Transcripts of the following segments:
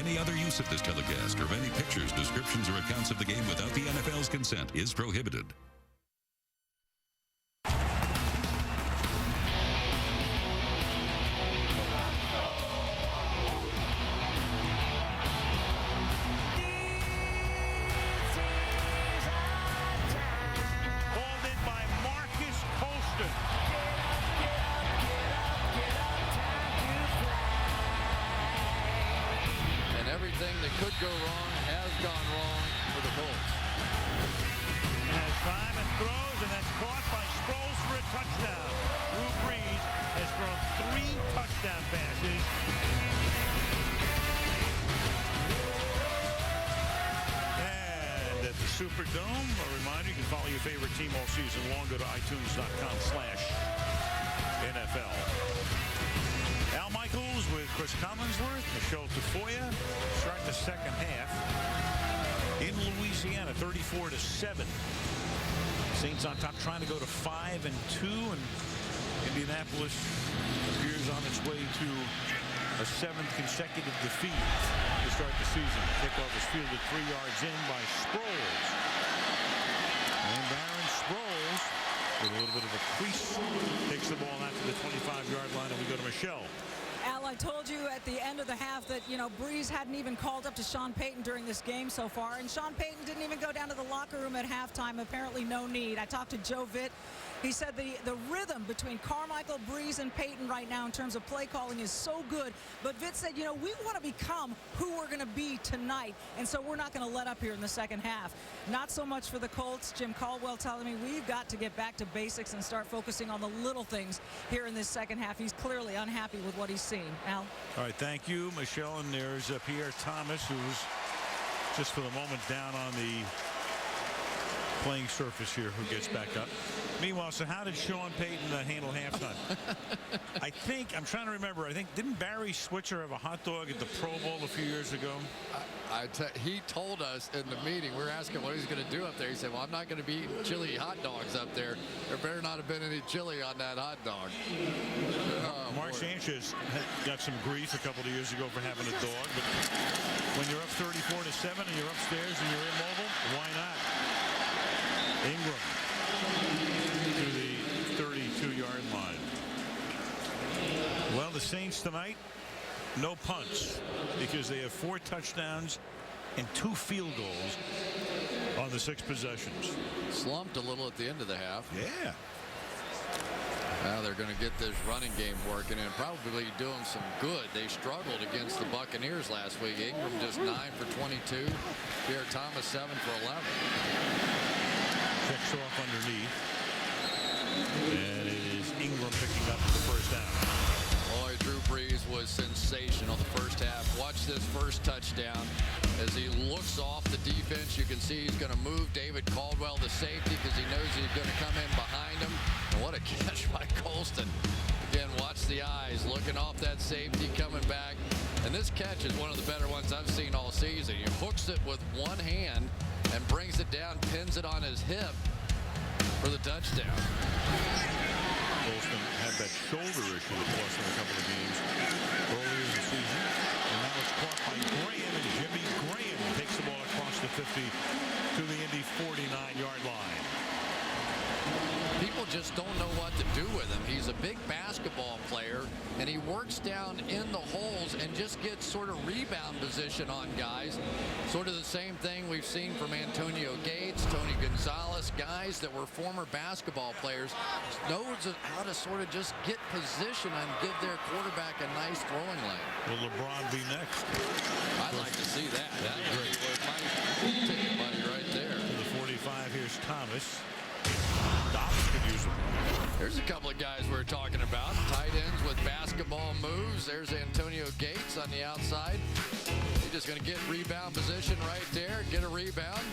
Any other use of this telecast or of any pictures, descriptions, or accounts of the game without the NFL's consent is prohibited. Everything that could go wrong has gone wrong for the Colts. Has time and throws, and that's caught by Sproles for a touchdown. Brees has thrown 3 touchdown passes. And at the Superdome, a reminder, you can follow your favorite team all season long. Go to iTunes.com/NFL. Al Michaels with Chris Collinsworth, Michelle Tafoya, starting the second half in Louisiana, 34-7. Saints on top, trying to go to 5-2, and Indianapolis appears on its way to a 7th consecutive defeat to start the season. Kickoff is fielded 3 yards in by Sproles. And Darren Sproles, with a little bit of a crease, takes the ball out to the 25-yard line, and we go to Michelle. Al, I told you at the end of the half that, Brees hadn't even called up to Sean Payton during this game so far, and Sean Payton didn't even go down to the locker room at halftime. Apparently no need. I talked to Joe Vitt. He said the rhythm between Carmichael, Brees, and Payton right now in terms of play calling is so good. But Vitt said, we want to become who we're going to be tonight, and so we're not going to let up here in the second half. Not so much for the Colts. Jim Caldwell telling me we've got to get back to basics and start focusing on the little things here in this second half. He's clearly unhappy with what he's seen. Al? All right, thank you, Michelle. And there's Pierre Thomas, who's just for the moment down on the playing surface here, who gets back up. Meanwhile, so how did Sean Payton handle halftime? I'm trying to remember. Didn't Barry Switzer have a hot dog at the Pro Bowl a few years ago? He told us in the meeting, we were asking what he's going to do up there. He said, well, I'm not going to be eating chili hot dogs up there. There better not have been any chili on that hot dog. Mark Sanchez got some grief a couple of years ago for having a dog, but when you're up 34-7 and you're upstairs and you're immobile, why not? Ingram to the 32-yard line. Well, the Saints tonight, no punts, because they have 4 touchdowns and 2 field goals on the 6 possessions. Slumped a little at the end of the half. Yeah. Now they're going to get this running game working and probably doing some good. They struggled against the Buccaneers last week. Ingram just 9 for 22. Pierre Thomas 7 for 11. Checks off underneath. And it is Ingram picking up the first down. Boy, Drew Brees was sensational the first half. Watch this first touchdown. As he looks off the defense, you can see he's going to move David Caldwell to safety because he knows he's going to come in behind him. And what a catch by Colston. Again, watch the eyes looking off that safety, coming back. And this catch is one of the better ones I've seen all season. He hooks it with one hand and brings it down, pins it on his hip for the touchdown. Colston had that shoulder issue that cost him a couple of games earlier in the season. And now it's caught by Graham, and Jimmy Graham takes the ball across the 50 to the Indy 49-yard line. People just don't know what to do with him. He's a big basketball player, and he works down in the holes and just gets sort of rebound position on guys. Sort of the same thing we've seen from Antonio Gates, Tony Gonzalez, guys that were former basketball players, knows how to sort of just get position and give their quarterback a nice throwing lane. Will LeBron be next? I'd like to see that. That would be worth my ticket money right there. To the 45, here's Thomas. Could use him. There's a couple of guys we're talking about. Tight ends with basketball moves. There's Antonio Gates on the outside. He's just going to get rebound position right there. Get a rebound.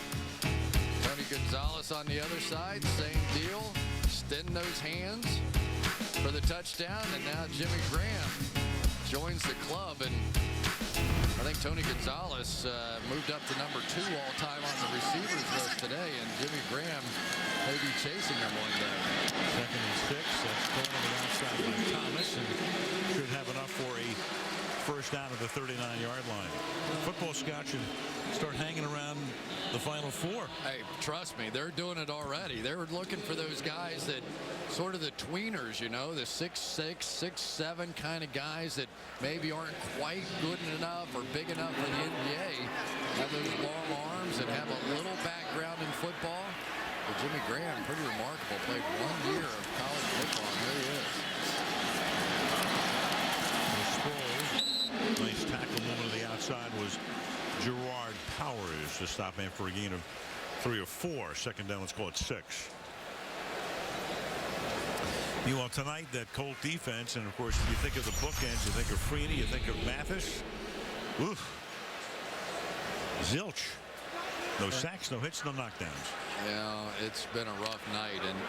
Tony Gonzalez on the other side. Same deal. Extend those hands for the touchdown. And now Jimmy Graham joins the club. And I think Tony Gonzalez moved up to number 2 all-time on the receivers list today. And Jimmy Graham may be chasing him one day. 2nd and 6. That's thrown on the outside by Thomas, and should have enough for a first down at the 39-yard line. Football Scout should start hanging around the Final Four. Hey, trust me, they're doing it already. They were looking for those guys that sort of the tweeners, you know, the 6'6", 6'7" kind of guys that maybe aren't quite good enough or big enough for the NBA, have those long arms and have a little background in football. But Jimmy Graham, pretty remarkable, played 1 year of college football, and there he is. Sproles, nice tackle movement to the outside was Gerard Powers to stop him for a gain of 3 or 4. Second down, let's call it 6. Meanwhile, tonight, that Colt defense, and of course, if you think of the bookends, you think of Freeney, you think of Mathis. Oof. Zilch. No sacks, no hits, no knockdowns. Yeah, it's been a rough night, and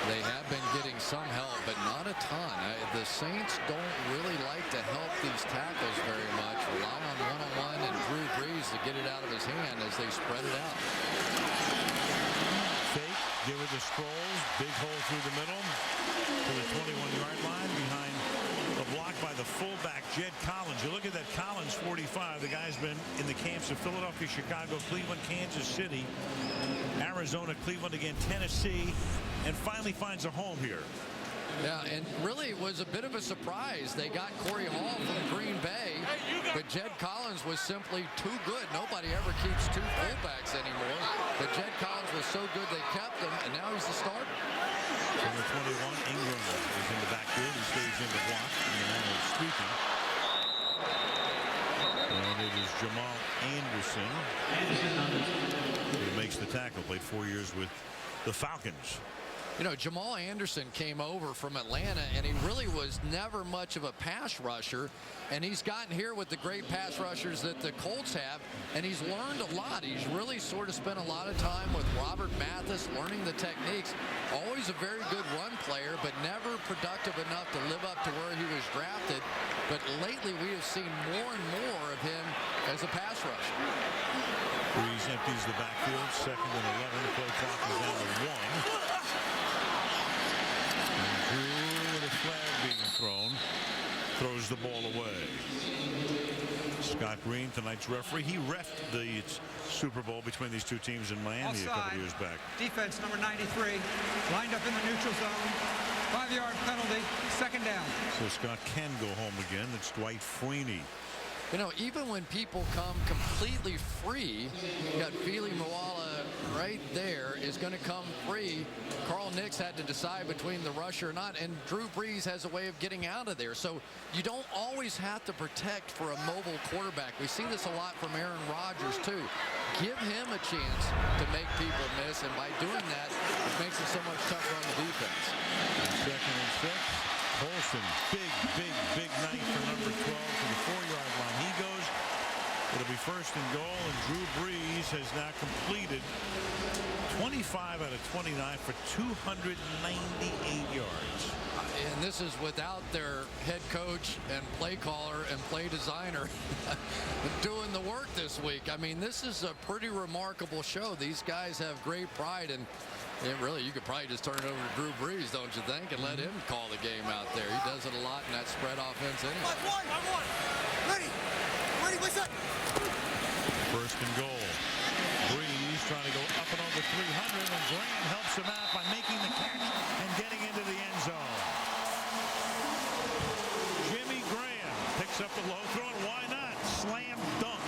they have been getting some help, but not a ton. The Saints don't really like to help these tackles very much. Rely on one-on-one and Drew Brees to get it out of his hand as they spread it out. Fake, give it to Sproles. Big hole through the middle to the 21-yard line behind the block by the fullback, Jed Collins. You look at that Collins, 45. The guy's been in the camps of Philadelphia, Chicago, Cleveland, Kansas City, Arizona, Cleveland, again, Tennessee, and finally finds a home here. Yeah, and really it was a bit of a surprise. They got Corey Hall from Green Bay, but Jed Collins was simply too good. Nobody ever keeps 2 fullbacks anymore, but Jed Collins was so good they kept him, and now he's the starter. Number 21, Ingram is in the backfield. He stays in the block. And speaking. And it is Jamal Anderson who makes the tackle. Played 4 years with the Falcons. You know, Jamal Anderson came over from Atlanta, and he really was never much of a pass rusher. And he's gotten here with the great pass rushers that the Colts have, and he's learned a lot. He's really sort of spent a lot of time with Robert Mathis learning the techniques. Always a very good run player, but never productive enough to live up to where he was drafted. But lately we have seen more and more of him as a pass rusher. Brees empties the backfield. 2nd and 11. The play clock is down to 1. With a flag being thrown, throws the ball away. Scott Green, tonight's referee, he reffed the Super Bowl between these two teams in Miami a couple years back. Defense number 93, lined up in the neutral zone. 5-yard penalty, 2nd down. So Scott can go home again. It's Dwight Freeney. You know, even when people come completely free, you got Fili Moala right there is going to come free. Carl Nicks had to decide between the rusher or not, and Drew Brees has a way of getting out of there. So you don't always have to protect for a mobile quarterback. We see this a lot from Aaron Rodgers, too. Give him a chance to make people miss, and by doing that, it makes it so much tougher on the defense. 2nd and 6. Colson, big night for number 12 to the 4-yard line. He goes. It'll be 1st and goal, and Drew Brees has now completed 25 out of 29 for 298 yards. And this is without their head coach and play caller and play designer doing the work this week. I mean, this is a pretty remarkable show. These guys have great pride, and really, you could probably just turn it over to Drew Brees, don't you think, and let him call the game out there. He does it a lot in that spread offense anyway. Ready, what's up? 1st and goal. Brees trying to go up and over 300, and Graham helps him out by making the catch and getting into the end zone. Jimmy Graham picks up the low throw, and why not? Slam dunk.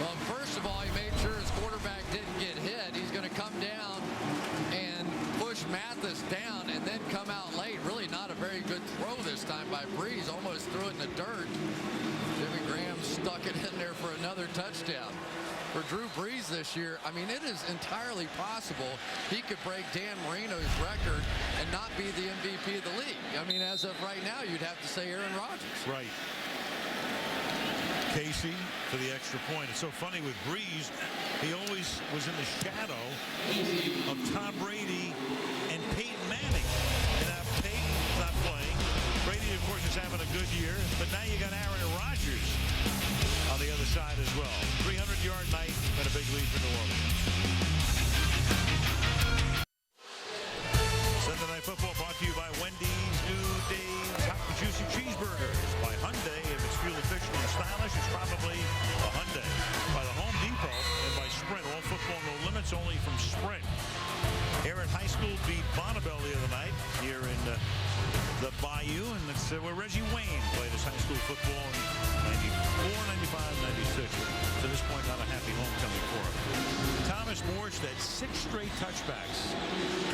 Well, first of all, he made sure his quarterback didn't get hit. He's going to come down and push Mathis down and then come out late. Really not a very good throw this time by Brees. Almost threw it in the dirt. Jimmy Graham stuck it in there for another touchdown. For Drew Brees this year, I mean, it is entirely possible he could break Dan Marino's record and not be the MVP of the league. I mean, as of right now, you'd have to say Aaron Rodgers. Right. Casey for the extra point. It's so funny with Brees, he always was in the shadow of Tom Brady and Peyton Manning. And now Peyton's not playing. Brady, of course, is having a good year, but now you got Aaron Rodgers on the other side as well. 300-yard night and a big lead for New Orleans. Sunday Night Football brought to you by Wendy's New Dave's Hot and Juicy Cheese. IU, and that's where Reggie Wayne played his high school football in 94, 95, 96. To this point, not a happy homecoming for him. Thomas Morse had 6 straight touchbacks.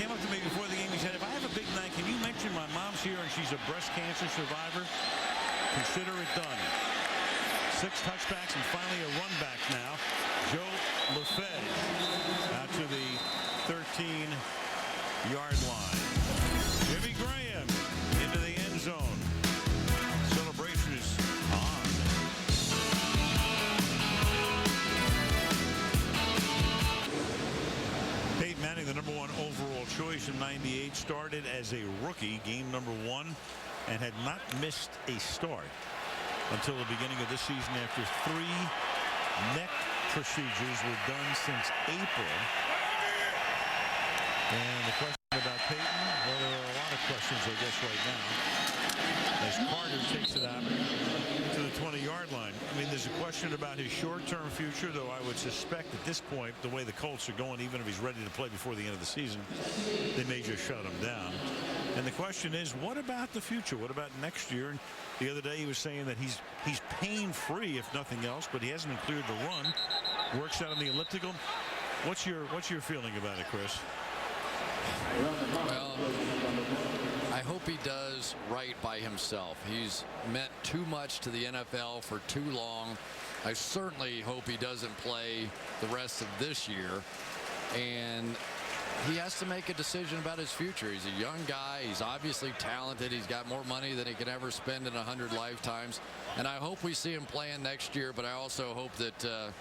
Came up to me before the game. He said, if I have a big night, can you mention my mom's here and she's a breast cancer survivor? Consider it done. 6 touchbacks and finally a run back now. Joe Lefebvre out to the 13-yard line. Jimmy Graham into the end zone. Celebration is on. Peyton Manning, the #1 overall choice in '98, started as a rookie, game #1, and had not missed a start until the beginning of this season after 3 neck procedures were done since April. And the question about Peyton, well, there are a lot of questions, I guess, right now, as Carter takes it out to the 20-yard line. I mean, there's a question about his short-term future, though I would suspect at this point, the way the Colts are going, even if he's ready to play before the end of the season, they may just shut him down. And the question is, what about the future? What about next year? And the other day he was saying that he's pain-free, if nothing else, but he hasn't been cleared to run. Works out on the elliptical. What's your feeling about it, Chris? Well, I hope he does right by himself. He's meant too much to the NFL for too long. I certainly hope he doesn't play the rest of this year. And he has to make a decision about his future. He's a young guy. He's obviously talented. He's got more money than he could ever spend in 100 lifetimes. And I hope we see him playing next year, but I also hope that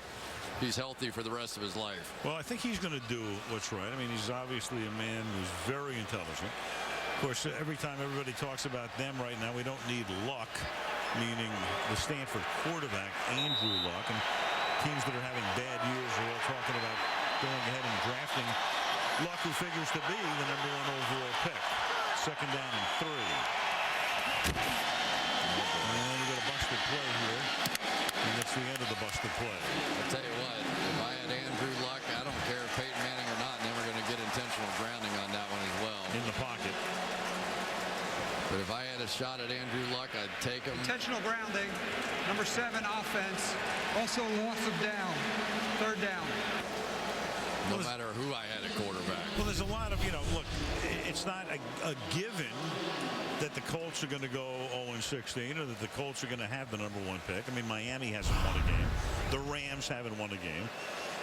he's healthy for the rest of his life. Well, I think he's going to do what's right. I mean, he's obviously a man who's very intelligent. Of course, every time everybody talks about them right now, we don't need luck, meaning the Stanford quarterback, Andrew Luck, and teams that are having bad years are all talking about going ahead and drafting Luck, who figures to be the #1 overall pick. 2nd down and 3. And you got a busted play here. And that's the end of the busted play. I'll tell you what, if I had Andrew Luck, I don't care if Peyton Manning or not, and they were going to get intentional grounding on that one as well. In the pocket. But if I had a shot at Andrew Luck, I'd take him. Intentional grounding. #7 offense. Also loss of down. 3rd down. No matter who I had at quarterback. Well, there's a lot of, look, it's not a given that the Colts are going to go 0-16 or that the Colts are going to have the #1 pick. I mean, Miami hasn't won a game. The Rams haven't won a game.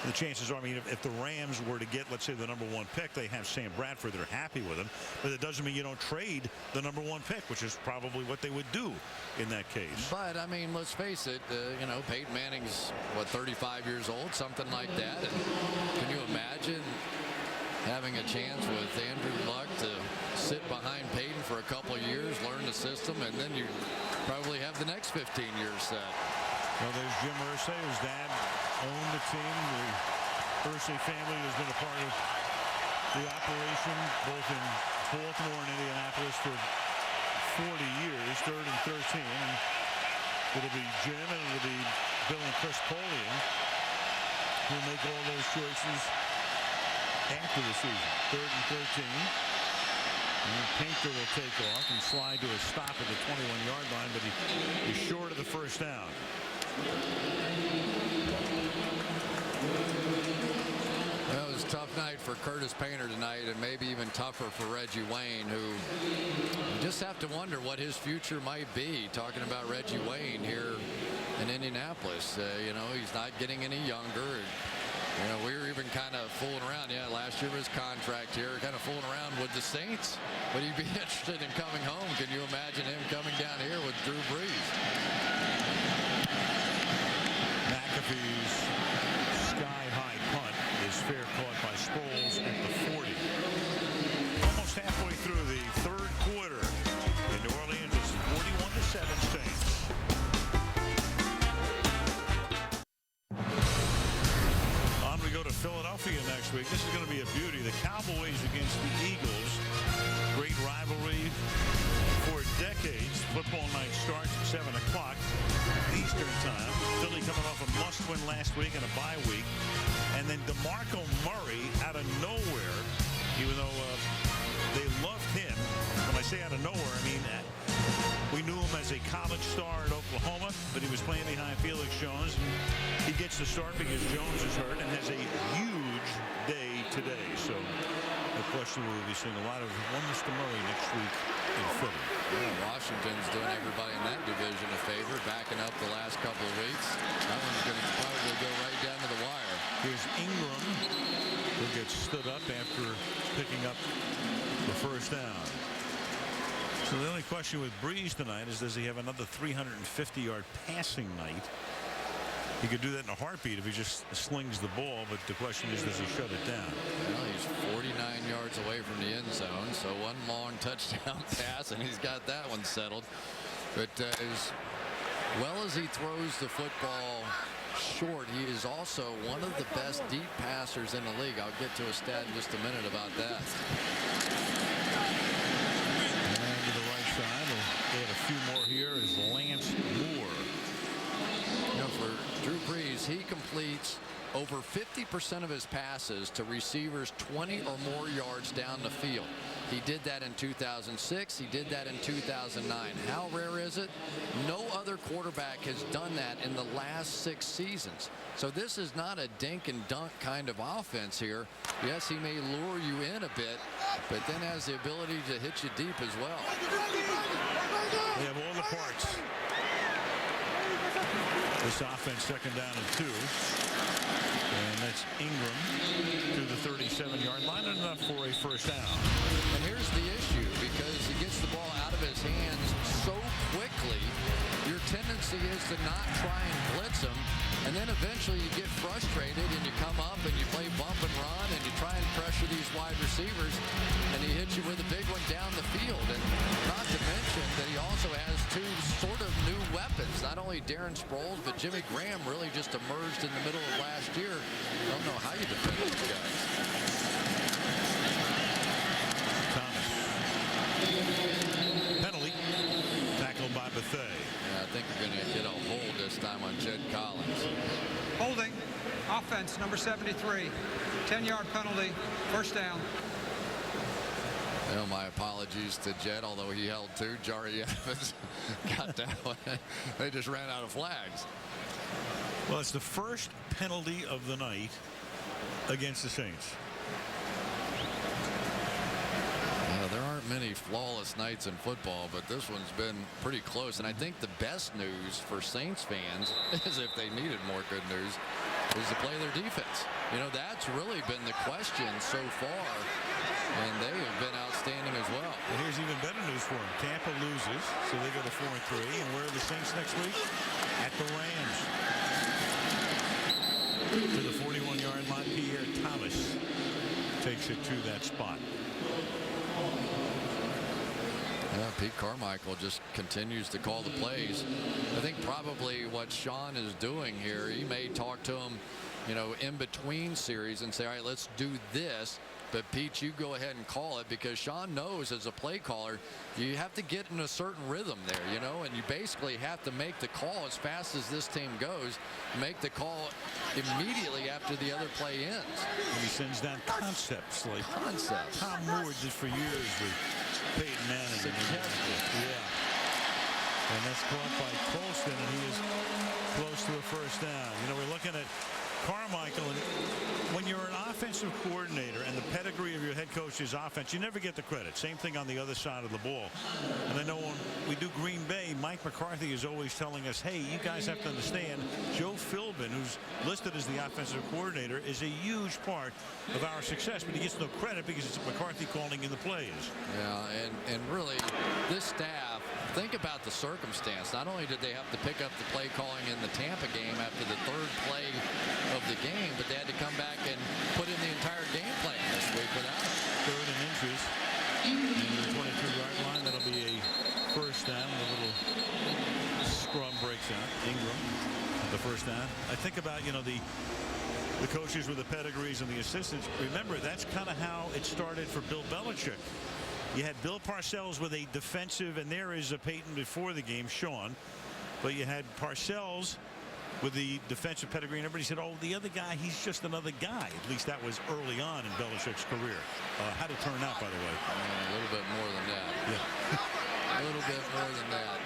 The chances are, I mean, if the Rams were to get, let's say, the #1 pick, they have Sam Bradford. They're happy with him. But it doesn't mean you don't trade the #1 pick, which is probably what they would do in that case. But, I mean, let's face it, Peyton Manning's, 35 years old, something like that. And can you imagine having a chance with Andrew Luck to sit behind Peyton for a couple of years, learn the system, and then you probably have the next 15 years set? Well, there's Jim Irsay, whose dad owned the team. The Irsay family has been a part of the operation both in Baltimore and Indianapolis for 40 years, 3rd and 13. And it'll be Jim and it'll be Bill and Chris Polian who'll make all those choices after the season. 3rd and 13. And Painter will take off and slide to a stop at the 21-yard line, but he's short of the 1st down. Well, it was a tough night for Curtis Painter tonight, and maybe even tougher for Reggie Wayne, who you just have to wonder what his future might be. Talking about Reggie Wayne here in Indianapolis, he's not getting any younger. We were even kind of fooling around. Yeah, last year was contract here, kind of fooling around with the Saints. Would he be interested in coming home? Can you imagine him coming down here with Drew Brees? McAfee's sky-high punt is fair caught by Sproles at the 40. Almost halfway through the 3rd quarter in New Orleans. It's 41-7 Saints. On we go to Philadelphia next week. This is going to be a beauty. The Cowboys against the Eagles. Great rivalry for decades. Football night starts at 7 o'clock Eastern time. Philly coming off a must-win last week and a bye week. And then DeMarco Murray out of nowhere, even though they loved him. When I say out of nowhere, I mean We knew him as a college star at Oklahoma, but he was playing behind Felix Jones. He gets the start because Jones is hurt and has a huge day today. So the question will be seeing a lot of one Mr. Murray next week in Philly. Yeah, Washington's doing everybody in that division a favor, backing up the last couple of weeks. That one's going to probably go right down to the wire. Here's Ingram, who gets stood up after picking up the first down. So the only question with Brees tonight is, does he have another 350-yard passing night? He could do that in a heartbeat if he just slings the ball, but the question is, does he shut it down? Well, he's 49 yards away from the end zone, so one long touchdown pass, and he's got that one settled. But as well as he throws the football short, he is also one of the best deep passers in the league. I'll get to a stat in just a minute about that. And to the right side, we'll add a few more here is Lance Moore. You know, for Drew Brees, he completes over 50% of his passes to receivers 20 or more yards down the field. He did that in 2006. He did that in 2009. How rare is it? No other quarterback has done that in the last 6 seasons. So this is not a dink and dunk kind of offense here. Yes, he may lure you in a bit, but then has the ability to hit you deep as well. They have all the parts. This offense, second down and 2. And that's Ingram to the 37-yard line, enough for a first down. And here's the issue, because he gets the ball out of his hands so quickly, your tendency is to not try and blitz him, and then eventually you get frustrated and you come up and you play bump and run and you try and pressure these wide receivers, and he hits you with a big one down the field. And not to mention that he also has 2 sort of new weapons. Not only Darren Sproles, but Jimmy Graham really just emerged in the middle of last year. I don't know how you defend those guys. Thomas. Penalty. Tackled by Bethea. Yeah, I think you're going to get a hold this time on Jed Collins. Holding. Offense, number 73. 10-yard penalty. First down. Well, my apologies to Jed, although he held 2. Jari Evans got that one. They just ran out of flags. Well, it's the first penalty of the night against the Saints. There aren't many flawless nights in football, but this one's been pretty close. And I think the best news for Saints fans is, if they needed more good news, is to play their defense. You know, that's really been the question so far, and they have been outstanding as well. And here's even better news for them. Tampa loses, so they go to 4-3. And where are the Saints next week? At the Rams. To the 41-yard line, Pierre Thomas takes it to that spot. Yeah, Pete Carmichael just continues to call the plays. I think probably what Sean is doing here, he may talk to him, you know, in between series and say, all right, let's do this. But Pete, you go ahead and call it, because Sean knows as a play caller, you have to get in a certain rhythm there, you know, and you basically have to make the call as fast as this team goes, make the call immediately after the other play ends. And he sends down concepts like Tom Moore did for years with Peyton Manning. Yeah. And that's caught by Colston, and he is close to a first down. You know, we're looking at Carmichael, and when you're an offensive coordinator and the pedigree of your head coach's offense, you never get the credit. Same thing on the other side of the ball. And I know when we do Green Bay, Mike McCarthy is always telling us, hey, you guys have to understand, Joe Philbin, who's listed as the offensive coordinator, is a huge part of our success, but he gets no credit because it's McCarthy calling in the plays. Yeah, and really, this staff, think about the circumstance. Not only did they have to pick up the play calling in the Tampa game after the 3rd play of the game, but they had to come back and put in the entire game plan this week without it. 3rd and inches. And the 22-yard line, that'll be a first down. A little scrum breaks out. Ingram, the first down. I think about, you know, the coaches with the pedigrees and the assistants. Remember, that's kind of how it started for Bill Belichick. You had Bill Parcells with a defensive, and there is a Peyton before the game, Sean. But you had Parcells with the defensive pedigree, and everybody said, oh, the other guy, he's just another guy. At least that was early on in Belichick's career. How'd it turn out, by the way? A little bit more than that. Yeah. A little bit more than that.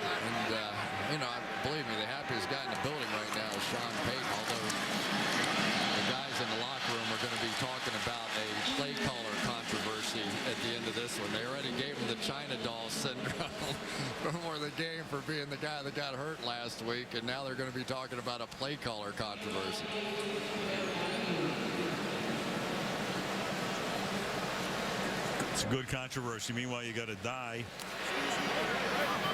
before the game for being the guy that got hurt last week, and now they're going to be talking about a play caller controversy. It's a good controversy. Meanwhile, you got a die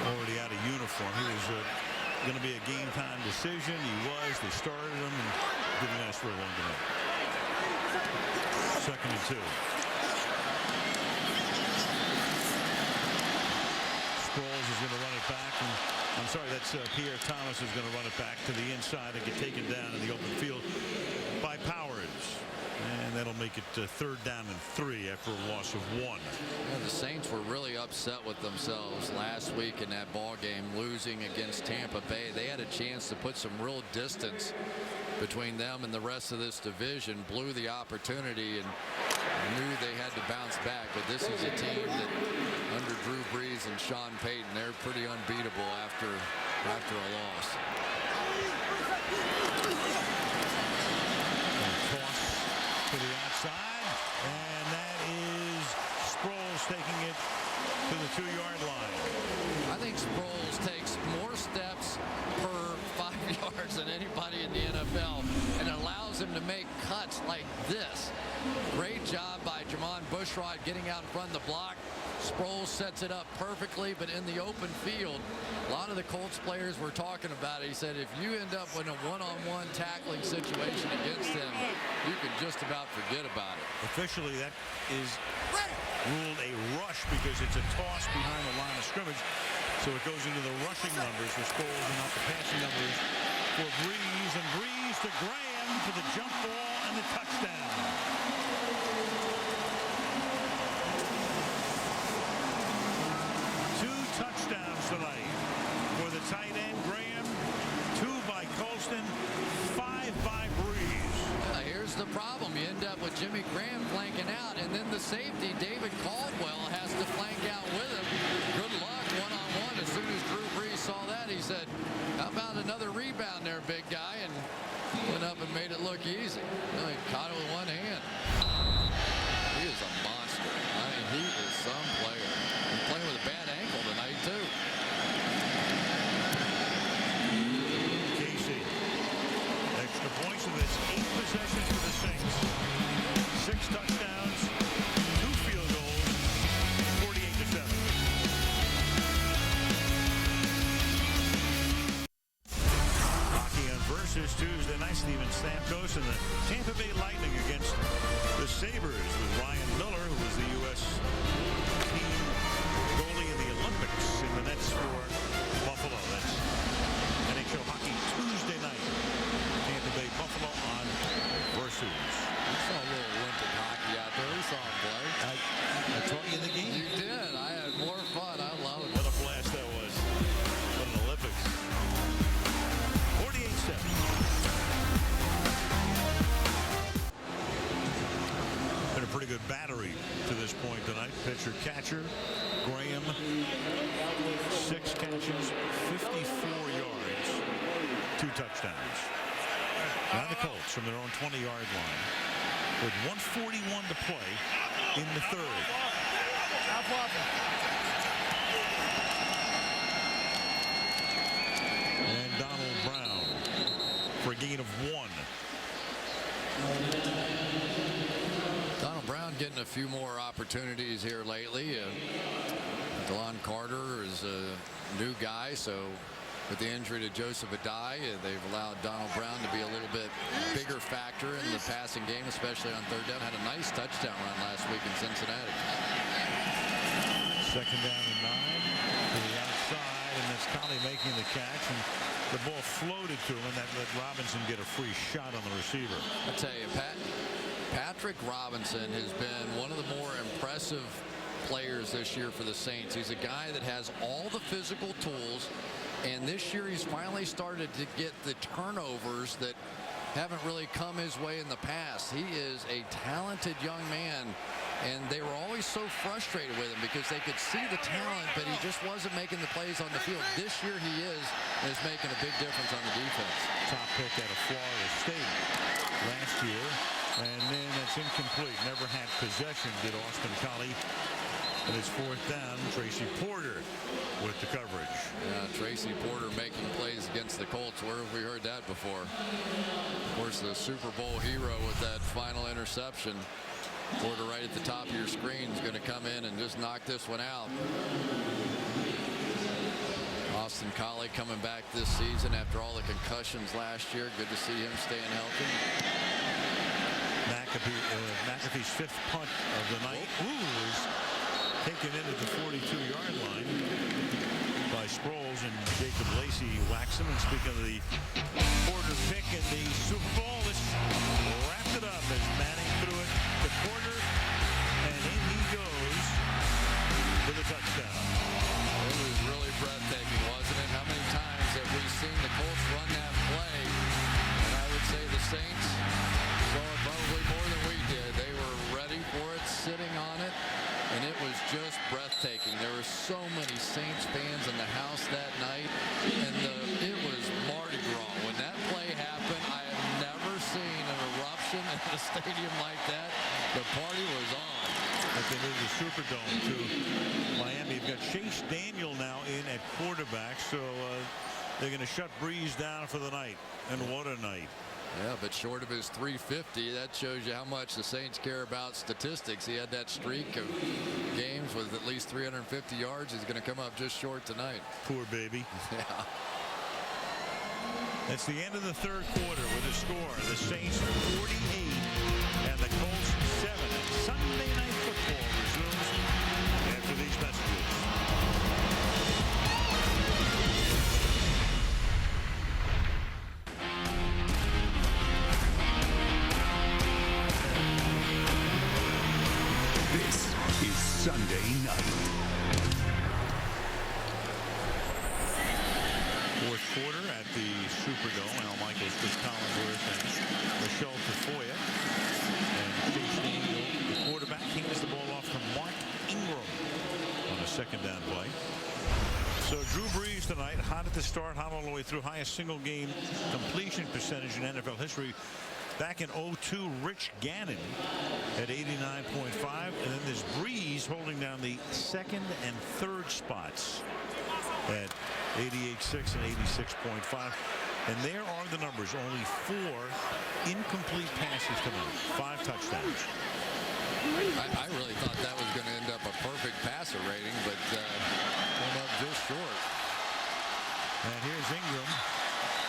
already out of uniform. He was going to be a game time decision. He was. They started him and didn't ask for a long delay. 2nd and 2. Sproles is going to run it back. And I'm sorry, that's Pierre Thomas is going to run it back to the inside and get taken down in the open field by Powers. And that'll make it 3rd down and 3 after a loss of 1. Yeah, the Saints were really upset with themselves last week in that ball game, losing against Tampa Bay. They had a chance to put some real distance between them and the rest of this division, blew the opportunity and knew they had to bounce back. But this is a team that, under Drew Brees and Sean Payton, they're pretty unbeatable after a loss. To the outside, and that is Sproles taking it to the 2-yard line. I think Sproles takes more steps per 5 yards than anybody in the NFL, and it allows him to make cuts like this. Great job by Jermon Bushrod getting out in front of the block. Sproles sets it up perfectly, but in the open field, a lot of the Colts players were talking about it. He said if you end up in a one-on-one tackling situation against him, you can just about forget about it. Officially, that is ruled a rush because it's a toss behind the line of scrimmage. So it goes into the rushing numbers for Sproles and not the passing numbers for Brees. And Brees to Graham for the jump ball and the touchdown. Touchdowns tonight for the tight end Graham, 2 by Colston, 5 by Brees. Here's the problem. You end up with Jimmy Graham flanking out, and then the safety, David Caldwell, has to flank out with him. Good luck one-on-one. As soon as Drew Brees saw that, he said, how about another rebound there, big guy? And went up and made it look easy. He caught it with one hand. He is a monster. I mean, he is some player. He's playing with a bad ankle tonight, too. Casey, extra points in this 8 possessions for the Saints. 6 touchdowns, 2 field goals, 48-7. Hockey on Versus Tuesday night. Steven Stamkos and the Tampa Bay Lightning against the Sabres with Ryan Miller, who was the U.S. team goalie in the Olympics, in the nets for Buffalo. That's NHL hockey Tuesday night. Tampa Bay Buffalo on Versus. We saw a little Olympic hockey out there. We saw him play. I taught you the game. You did. I had more fun. I love it. What a blast that was. What an Olympics. 48-7. Been a pretty good battery to this point tonight. Pitcher catcher Graham, 6 catches, 54 yards, 2 touchdowns. Now the Colts from their own 20-yard line with 1:41 to play in the 3rd. And Donald Brown for a gain of 1. Donald Brown getting a few more opportunities here lately. Delon Carter is a new guy, so with the injury to Joseph Adai, they've allowed Donald Brown to be a little bit bigger factor in the passing game, especially on 3rd down. Had a nice touchdown run last week in Cincinnati. 2nd down and 9 to the outside, and that's Colley making the catch, and the ball floated to him, and that let Robinson get a free shot on the receiver. I tell you, Patrick Robinson has been one of the more impressive players this year for the Saints. He's a guy that has all the physical tools, and this year he's finally started to get the turnovers that haven't really come his way in the past. He is a talented young man, and they were always so frustrated with him because they could see the talent, but he just wasn't making the plays on the field. This year he is, and is making a big difference on the defense. Top pick out of Florida State last year, and then that's incomplete. Never had possession, did Austin Colley And it's fourth down. Tracy Porter with the coverage. Yeah, Tracy Porter making plays against the Colts. Where have we heard that before? Of course, the Super Bowl hero with that final interception. Porter right at the top of your screen is going to come in and just knock this one out. Austin Collie coming back this season after all the concussions last year. Good to see him staying healthy. McAfee's fifth punt of the night is taken in at the 42-yard line by Sproles, and Jacob Lacey whacks him. And speaking of the Porter pick in the Super Bowl, let's wrap it up as Manning threw it to Porter, and in he goes for the touchdown. It was really breathtaking, wasn't it? How many times have we seen the Colts run that play? And I would say the Saints saw it probably more than we did. They were ready for it, sitting on it, and it was just breathtaking. There were so many Saints fans in the house that night, and it was Mardi Gras. When that play happened, I have never seen an eruption in a stadium like that. The party was on. Like they moved the Superdome to Miami. You've got Chase Daniel now in at quarterback, so they're going to shut Brees down for the night. And what a night. Yeah, but short of his 350, that shows you how much the Saints care about statistics. He had that streak of games with at least 350 yards. He's going to come up just short tonight. Poor baby. Yeah. That's the end of the third quarter with a score. The Saints 48 and the Colts 7. Sunday Night Football resumes after these messages. This is Sunday Night. Fourth quarter at the Superdome. Al Michaels, Chris Collinsworth, and Michelle Tafoya. And Chase Daniel, the quarterback, hands the ball off to Mark Ingram on a second down play. So Drew Brees tonight, hot at the start, hot all the way through. Highest single game completion percentage in NFL history. Back in 2002, Rich Gannon at 89.5. And then there's Brees holding down the second and third spots at 88.6 and 86.5. And there are the numbers. Only 4 incomplete passes coming in. 5 touchdowns. I really thought that was going to end up a perfect passer rating, but came up just short. And here's Ingram.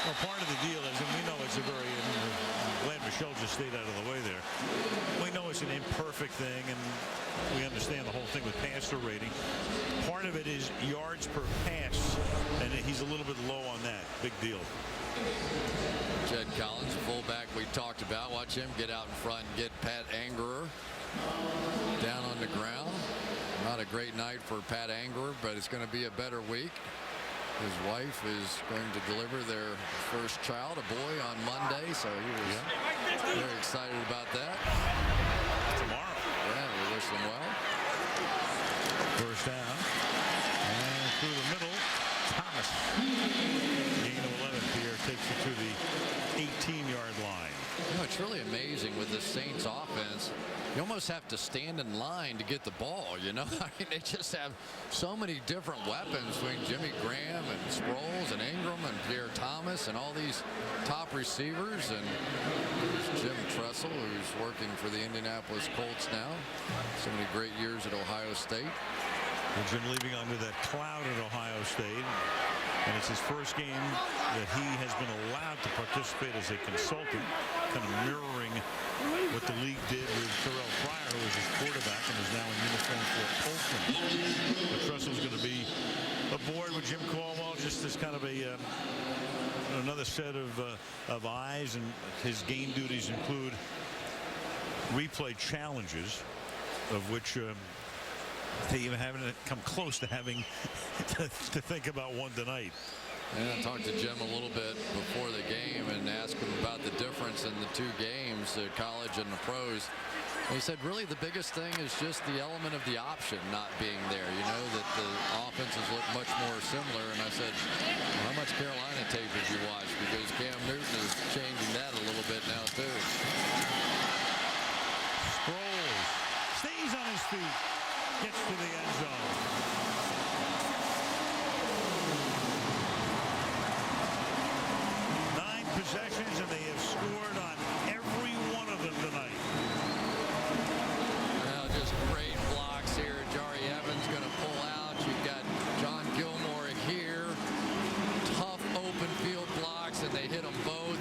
Well, part of the deal is, and we know it's a very, I'm glad Michelle just stayed out of the way there. We know it's an imperfect thing, and we understand the whole thing with passer rating. Part of it is yards per pass, and he's a little bit low on that. Big deal. Jed Collins, fullback we talked about. Watch him get out in front and get Pat Angerer down on the ground. Not a great night for Pat Angerer, but it's going to be a better week. His wife is going to deliver their first child, a boy, on Monday, so he was very excited about that. Tomorrow. Yeah, we wish them well. First down. And through the middle, Thomas. Gain of 11. Pierre takes it to the 18-yard line. You know, it's really amazing with the Saints offense. You almost have to stand in line to get the ball, you know. I mean, they just have so many different weapons between Jimmy Graham and Sproles and Ingram and Pierre Thomas and all these top receivers. And there's Jim Tressel, who's working for the Indianapolis Colts now. So many great years at Ohio State. And Jim leaving under that cloud at Ohio State. And it's his first game that he has been allowed to participate as a consultant, kind of mirroring what the league did with Terrell Pryor, who was his quarterback and is now in uniform for Oakland. But Tressel's going to be aboard with Jim Caldwell, just as kind of another set of eyes, and his game duties include replay challenges, of which they even haven't come close to having to think about one tonight. And I talked to Jim a little bit before the game and asked him about the difference in the 2 games, the college and the pros. And he said really the biggest thing is just the element of the option not being there. You know, that the offenses look much more similar. And I said, well, how much Carolina tape did you watch? Because Cam Newton is changing that a little bit now too. Sproles stays on his feet. gets to the end zone. Nine possessions, and they have scored on every one of them tonight. Well, just great blocks here. Jari Evans going to pull out. You've got John Gilmore here. Tough open field blocks, and they hit them both.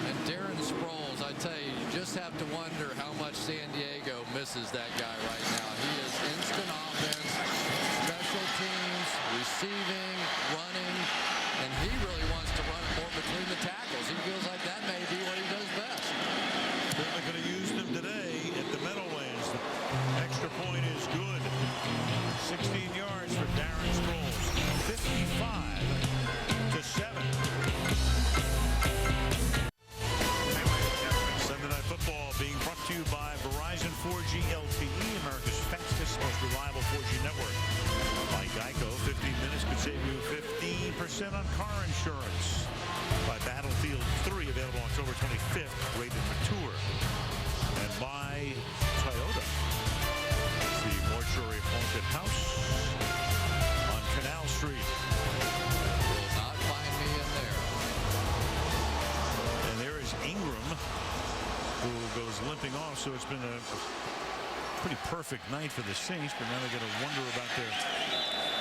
And Darren Sproles, I tell you, you just have to wonder how much San Diego misses that guy right now. He is instant offense, special teams, receiving, running, and he really wants to run more between the tackles. He feels like that may be what he does best. Certainly going to use them today at the Meadowlands. The extra point is good. 16 yards for Darren Sproles. 55-7. Sunday Night Football being brought to you by Verizon 4G LTE, America's fastest, most reliable 4G network. By Geico, 15 minutes could save you 15% on car insurance. By Battlefield 3, available October 25th, rated mature. And by Toyota, the mortuary haunted house on Canal Street. Will not find me in there. And there is Ingram, who goes limping off. So it's been a pretty perfect night for the Saints, but now they're going to wonder about their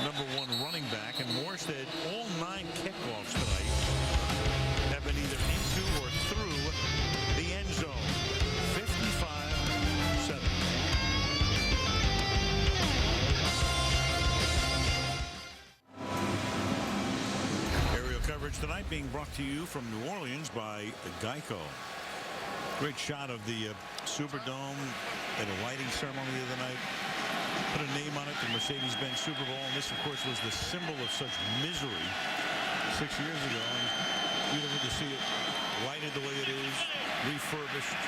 #1 running back. And Morstead, all 9 kickoffs tonight have been either into or through the end zone. 55-7. Aerial coverage tonight being brought to you from New Orleans by Geico. Great shot of the Superdome at a lighting ceremony the other night. Put a name on it, the Mercedes-Benz Super Bowl, and this, of course, was the symbol of such misery 6 years ago. And beautiful to see it lighted the way it is, refurbished,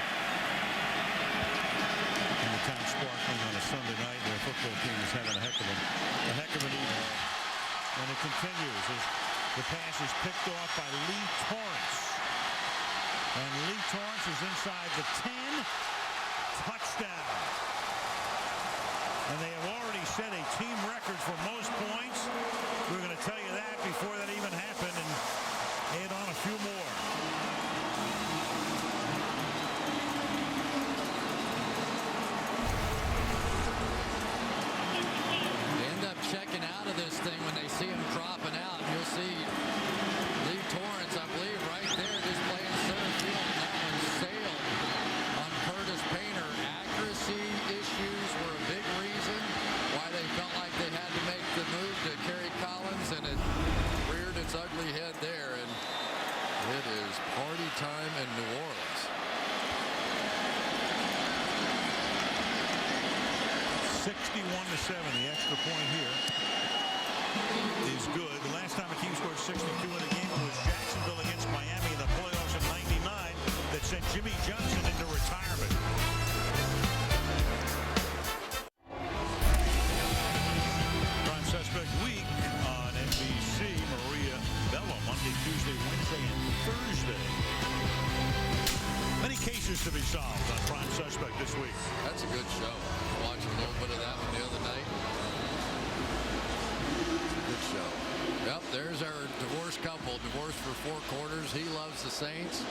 and the town sparkling on a Sunday night. Their football team is having a heck of an evening. And it continues as the pass is picked off by Lee Torrance. And Lee Torrance is inside the 10. Touchdown. And they have already set a team record for most points. We're going to tell you that before that even happened and add on a few more. They end up checking out of this thing when they see him dropping out. You'll see Lee Torrance, I believe, right there just playing center field. And that one sailed on Curtis Painter. Accuracy issues were a big reason why they felt like they had to make the move to Kerry Collins, and it reared its ugly head there. And it is party time in New Orleans. 61-7, the extra point here is good. The last time a team scored 62 in a game was Jacksonville against Miami in the playoffs in '99 that sent Jimmy Johnson into retirement. Prime Suspect Week on NBC. Maria Bella, Monday, Tuesday, Wednesday, and Thursday. Many cases to be solved on Prime Suspect this week. That's a good show. Watched a little bit of that one the other night. Good show. Yep, there's our divorced couple. Divorced for 4 quarters. He loves the Saints.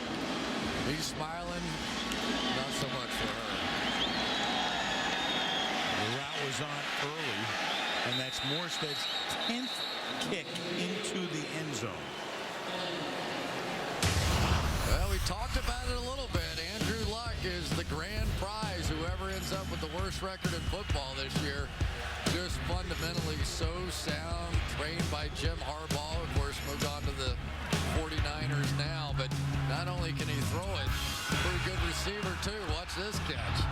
He's smiling. Not so much for her. The route was on early, and that's Morstead's 10th kick into the end zone. Well, we talked about it a little bit. Andrew Luck is the grand prize. Whoever ends up with the worst record in football this year. Just fundamentally so sound. Trained by Jim Harbaugh. Of course, moved on to the 49ers now. But not only can he throw it, pretty good receiver, too. Watch this catch.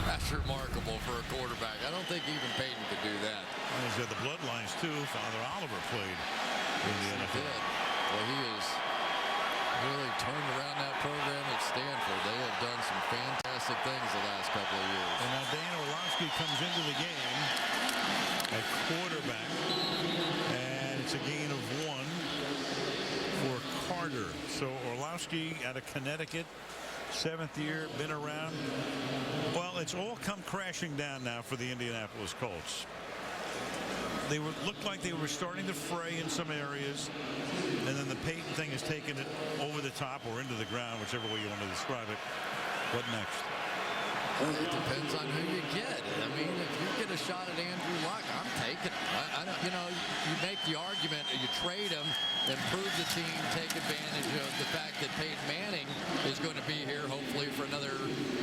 That's remarkable for a quarterback. I don't think even Peyton could do that. Well, he's got the bloodlines, too. Father Oliver played in the NFL. Well, he has really turned around that program at Stanford. They have done some fantastic things the last couple of years. And now Dan Orlovsky comes into the game at quarterback. And it's a gain of 1 for Carter. So Orlovsky out of Connecticut 7th year, been around. Well, it's all come crashing down now for the Indianapolis Colts. They looked like they were starting to fray in some areas, and then the Peyton thing has taken it over the top or into the ground, whichever way you want to describe it. What next? It depends on who you get. I mean, if you get a shot at Andrew Luck, I'm taking him. I don't, you know, you make the argument, you trade him, improve the team, take advantage of the fact that Peyton Manning is going to be here hopefully for another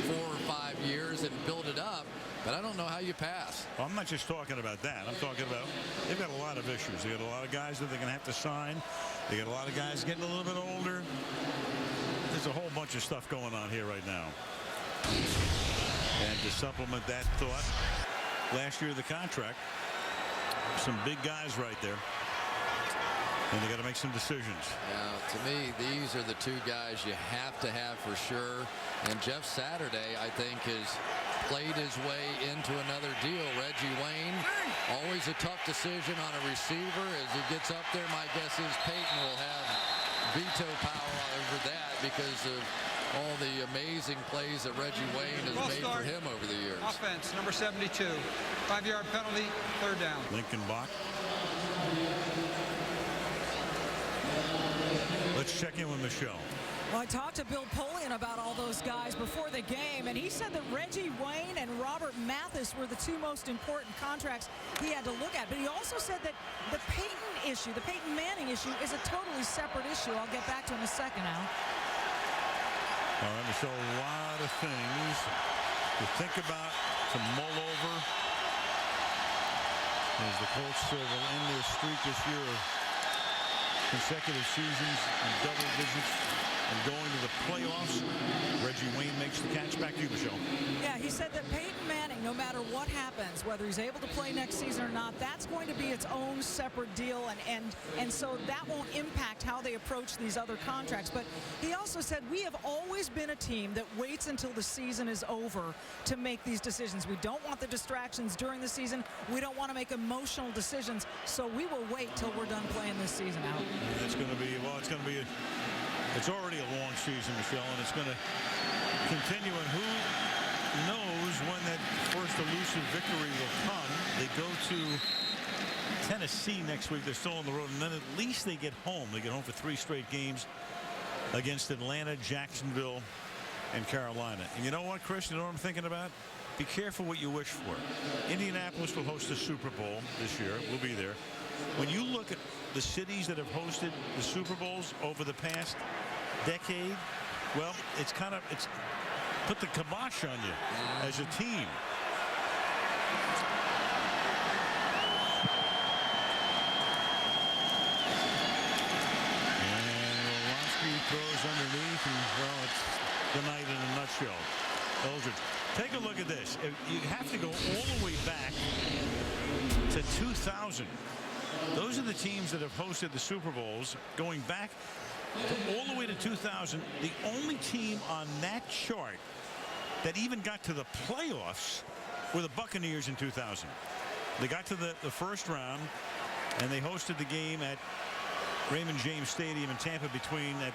4 or 5 years and build it up. But I don't know how you pass. Well, I'm not just talking about that. I'm talking about they've got a lot of issues. They got a lot of guys that they're going to have to sign. They got a lot of guys getting a little bit older. There's a whole bunch of stuff going on here right now. And to supplement that thought, last year of the contract, some big guys right there. And they got to make some decisions. Now, to me, these are the two guys you have to have for sure. And Jeff Saturday, I think, has played his way into another deal. Reggie Wayne, always a tough decision on a receiver. As he gets up there, my guess is Peyton will have veto power over that because of all the amazing plays that Reggie Wayne has made for him over the years. Offense, number 72. 5-yard penalty, 3rd down. Lincoln Bach. Let's check in with Michelle. Well, I talked to Bill Polian about all those guys before the game, and he said that Reggie Wayne and Robert Mathis were the two most important contracts he had to look at. But he also said that the Peyton issue, the Peyton Manning issue, is a totally separate issue. I'll get back to in a second now. All right, Michelle, a lot of things to think about, to mull over, as the Colts will end their streak this year of consecutive seasons in double digits and going to the playoffs. Reggie Wayne makes the catch. Back to you, Michelle. Yeah, he said that Peyton Manning, no matter what happens, whether he's able to play next season or not, that's going to be its own separate deal, and so that won't impact how they approach these other contracts. But he also said we have always been a team that waits until the season is over to make these decisions. We don't want the distractions during the season. We don't want to make emotional decisions, so we will wait till we're done playing this season out. It's going to be, well, it's going to be it's already a long season, Michelle, and it's going to continue, and who knows when that first elusive victory will come. They go to Tennessee next week. They're still on the road, and then at least they get home. They get home for 3 straight games against Atlanta, Jacksonville, and Carolina. And you know what, Chris? You know what I'm thinking about? Be careful what you wish for. Indianapolis will host the Super Bowl this year. We'll be there. When you look at the cities that have hosted the Super Bowls over the past decade, well, it's put the kibosh on you as a team. And Orlowski throws underneath, and, well, it's the night in a nutshell. Eldridge. Take a look at this. You have to go all the way back to 2000. Those are the teams that have hosted the Super Bowls going back to all the way to 2000. The only team on that chart that even got to the playoffs were the Buccaneers in 2000. They got to the first round, and they hosted the game at Raymond James Stadium in Tampa between, at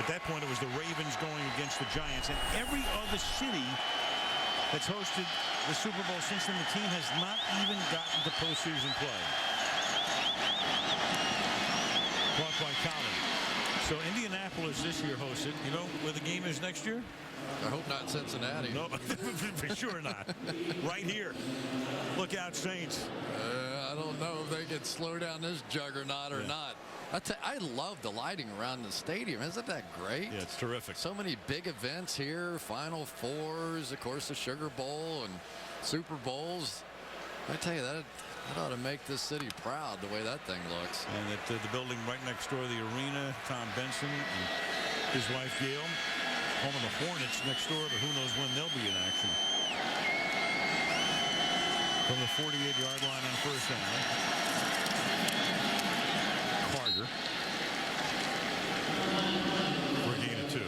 that point, it was the Ravens going against the Giants. And every other city that's hosted the Super Bowl since then, the team has not even gotten to postseason play. Blocked by Collins. So Indianapolis this year hosted. You know where the game is next year? I hope not Cincinnati. No, for sure not. Right here. Look out, Saints. I don't know if they can slow down this juggernaut or not. I love the lighting around the stadium. Isn't that great? Yeah, it's terrific. So many big events here. Final Fours, of course, the Sugar Bowl and Super Bowls. I tell you, that ought to make this city proud the way that thing looks. And at the building right next door, the arena, Tom Benson and his wife Gail, home of the Hornets next door, but who knows when they'll be in action. From the 48-yard line on first down, Carter for a gain of 2.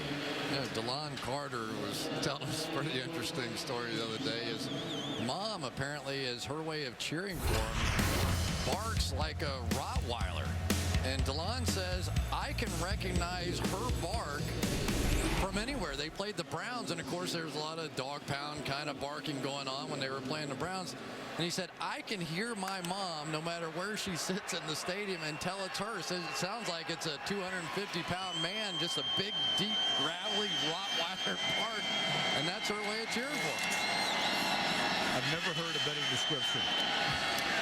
Yeah, DeLon Carter was telling us a pretty interesting story the other day. His mom apparently, is her way of cheering for him, barks like a Rottweiler. And DeLon says, I can recognize her bark from anywhere. They played the Browns, and of course there's a lot of dog pound kind of barking going on when they were playing the Browns. And he said, I can hear my mom no matter where she sits in the stadium and tell it's her. Says it sounds like it's a 250-pound man, just a big, deep, gravelly Rottweiler bark, and that's her way of cheering for him. I've never heard a better description.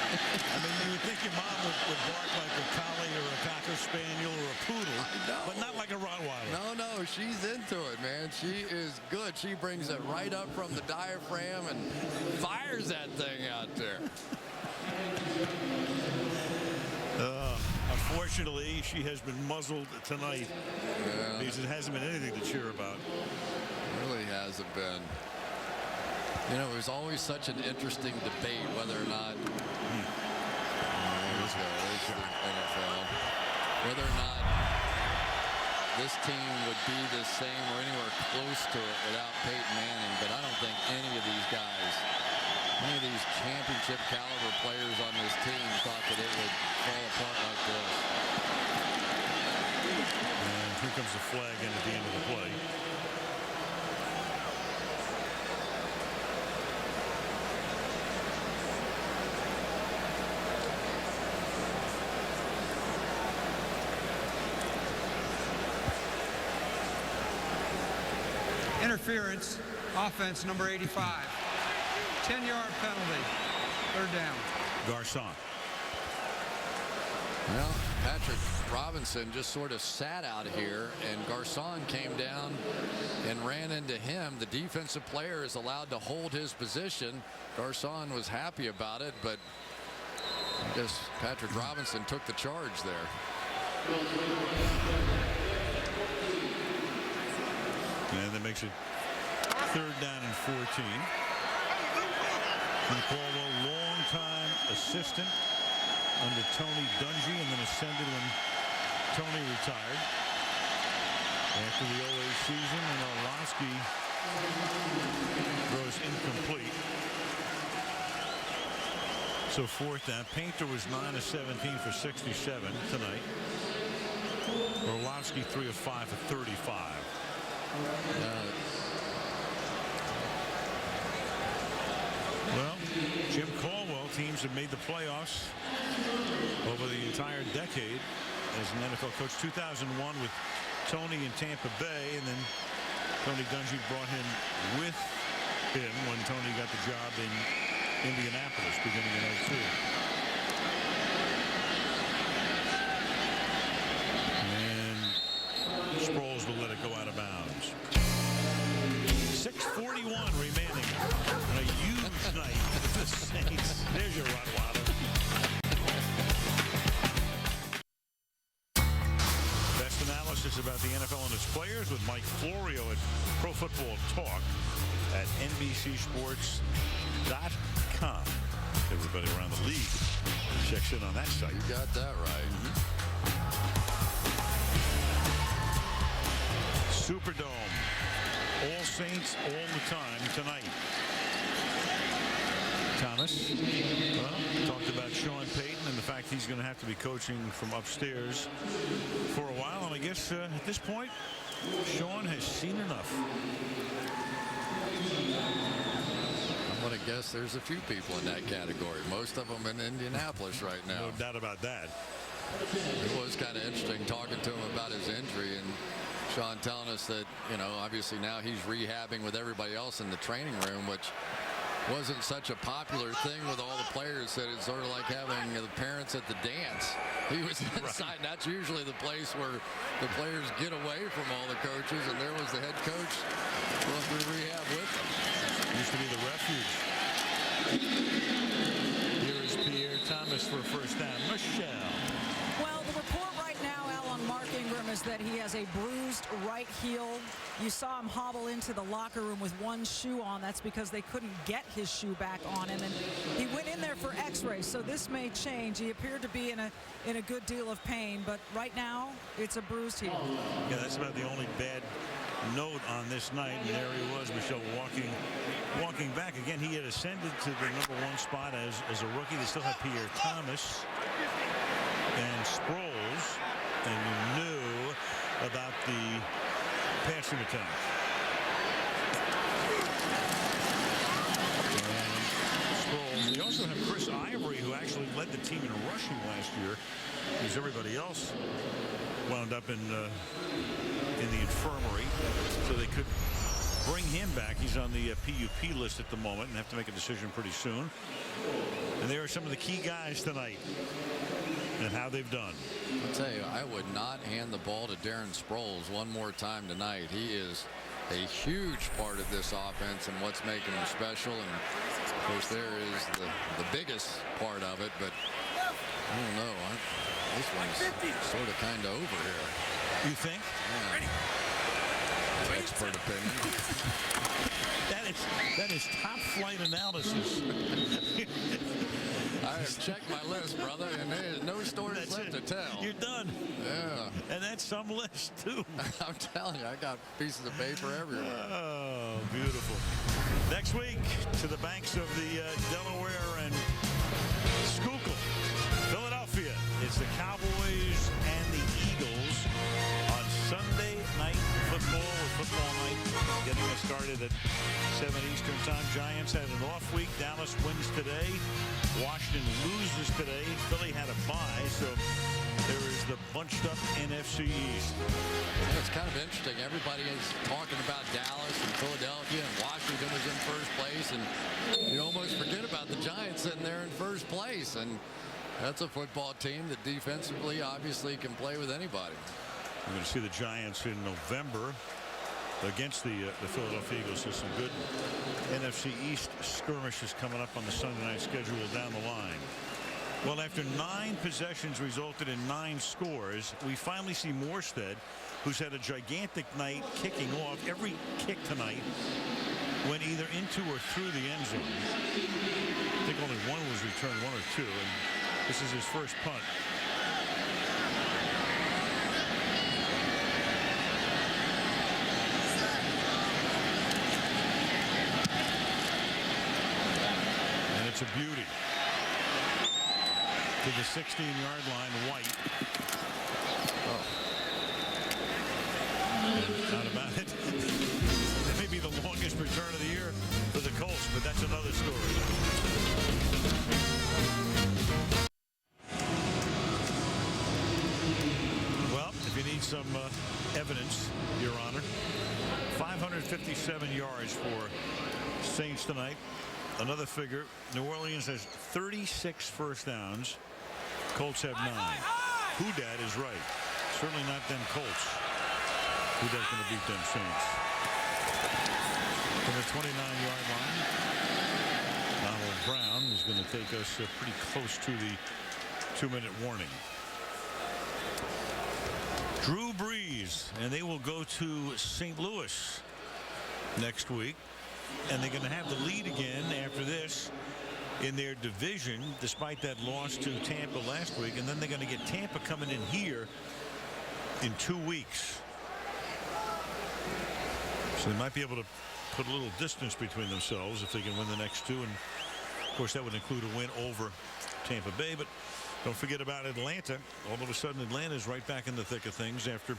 I mean, you would think your mom would bark like a collie or a cocker spaniel or a poodle, but not like a Rottweiler. No, she's into it, man. She is good. She brings it right up from the diaphragm and fires that thing out there. Unfortunately, she has been muzzled tonight because it hasn't been anything to cheer about. It really hasn't been. You know, it was always such an interesting debate whether or not there's the NFL, whether or not this team would be the same or anywhere close to it without Peyton Manning. But I don't think any of these guys, any of these championship caliber players on this team thought that it would fall apart like this. And here comes the flag in at the end of the play. Interference, offense number 85. 10-yard penalty, 3rd down. Garcon. Well, Patrick Robinson just sort of sat out here, and Garcon came down and ran into him. The defensive player is allowed to hold his position. Garcon was happy about it, but I guess Patrick Robinson took the charge there. And that makes it 3rd down and 14. And Caldwell, long-time assistant under Tony Dungy, and then ascended when Tony retired. After the 08 season, and Orlovsky throws incomplete. So 4th down. Painter was 9 of 17 for 67 tonight. Orlovsky 3 of 5 for 35. Well, Jim Caldwell, teams have made the playoffs over the entire decade as an NFL coach. 2001 with Tony in Tampa Bay, and then Tony Dungy brought him with him when Tony got the job in Indianapolis beginning in 02. And Sproles will let it go out of bounds. 6:41 remaining on a huge night for the Saints. There's your Rottweiler. Best analysis about the NFL and its players with Mike Florio at Pro Football Talk at NBCSports.com. Everybody around the league checks in on that site. You got that right. Superdome. All Saints all the time tonight. Thomas, well, talked about Sean Payton and the fact he's going to have to be coaching from upstairs for a while. And I guess at this point, Sean has seen enough. I'm going to guess there's a few people in that category. Most of them in Indianapolis right now. No doubt about that. It was kind of interesting talking to him about his injury, and Sean telling us that, you know, obviously now he's rehabbing with everybody else in the training room, which wasn't such a popular thing with all the players. That it's sort of like having the parents at the dance. He was inside. Right. That's usually the place where the players get away from all the coaches, and there was the head coach going through rehab with them. Used to be the refuge. Here is Pierre Thomas for a first down. Michelle. Well, the report right now, Al, on Mark Ingram is that he has a bruised right heel. You saw him hobble into the locker room with one shoe on. That's because they couldn't get his shoe back on him, and he went in there for x-rays, so this may change. He appeared to be in a good deal of pain, but right now it's a bruised heel. Yeah, that's about the only bad note on this night, and there he was, Michelle, walking back. Again, he had ascended to the #1 spot as a rookie. They still have Pierre Thomas and Sproles, and you knew about the passing attack. They also have Chris Ivory, who actually led the team in rushing last year, because everybody else wound up in the infirmary, so they could bring him back. He's on the PUP list at the moment and have to make a decision pretty soon. And there are some of the key guys tonight and how they've done. I'll tell you, I would not hand the ball to Darren Sproles one more time tonight. He is a huge part of this offense and what's making him special. And of course, there is the biggest part of it, but I don't know. This one's sort of kind of over here. You think? Yeah. Expert opinion. That is top flight analysis. I have checked my list, brother, and there's no stories left to tell. You're done. Yeah. And that's some list, too. I'm telling you, I got pieces of paper everywhere. Oh, beautiful. Next week, to the banks of the Delaware and Schuylkill, Philadelphia. It's the Cowboys and the Eagles on Sunday night football, with football night getting us started at 7 Eastern time. Giants had an off week. Dallas wins today. Washington loses today. Philly had a bye, so there is the bunched up NFC East. It's kind of interesting. Everybody is talking about Dallas and Philadelphia, and Washington was in first place, and you almost forget about the Giants sitting there in first place. And that's a football team that defensively obviously can play with anybody. We're going to see the Giants in November against the Philadelphia Eagles. So some good NFC East skirmishes coming up on the Sunday night schedule down the line. Well, after 9 possessions resulted in 9 scores, we finally see Morstead, who's had a gigantic night kicking off. Every kick tonight went either into or through the end zone. I think only one was returned, 1 or 2, and this is his first punt. It's a beauty. To the 16-yard line, White. Oh. Not about it. That may be the longest return of the year for the Colts, but that's another story. Well, if you need some evidence, Your Honor, 557 yards for Saints tonight. Another figure. New Orleans has 36 first downs. Colts have 9. Whodad is right. Certainly not them Colts. Whodad's going to beat them Saints. From the 29-yard line, Donald Brown is going to take us pretty close to the 2-minute warning. Drew Brees, and they will go to St. Louis next week. And they're going to have the lead again after this in their division, despite that loss to Tampa last week. And then they're going to get Tampa coming in here in 2 weeks. So they might be able to put a little distance between themselves if they can win the next 2. And of course, that would include a win over Tampa Bay. But don't forget about Atlanta. All of a sudden, Atlanta is right back in the thick of things after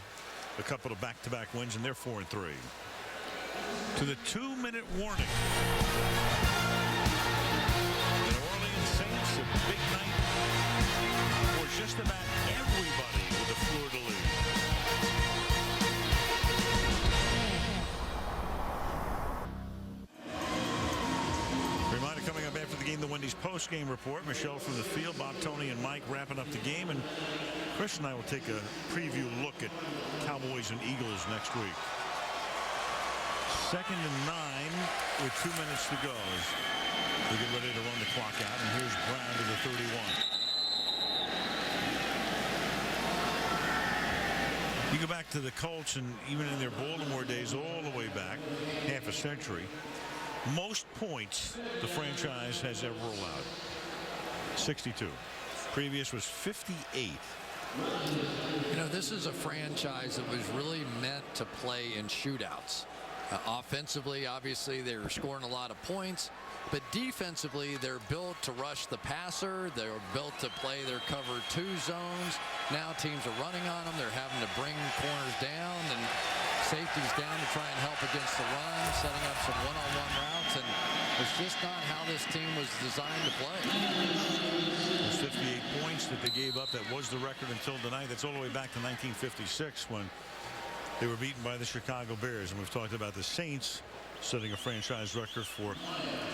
a couple of back-to-back wins, and they're 4-3. To the 2-minute warning. The Orleans Saints, a big night for just about everybody with the fleur-de-lis. Reminder coming up after the game, the Wendy's post-game report. Michelle from the field, Bob, Tony, and Mike wrapping up the game. And Chris and I will take a preview look at Cowboys and Eagles next week. 2nd and 9 with 2 minutes to go as we get ready to run the clock out. And here's Brown to the 31. You go back to the Colts, and even in their Baltimore days all the way back, half a century, most points the franchise has ever allowed. 62. Previous was 58. You know, this is a franchise that was really meant to play in shootouts. Offensively, obviously, they were scoring a lot of points, but defensively, they're built to rush the passer. They're built to play their cover 2 zones. Now teams are running on them. They're having to bring corners down, and safeties down to try and help against the run, setting up some one-on-one routes, and it's just not how this team was designed to play. Those 58 points that they gave up, that was the record until tonight. That's all the way back to 1956 when they were beaten by the Chicago Bears. And we've talked about the Saints setting a franchise record for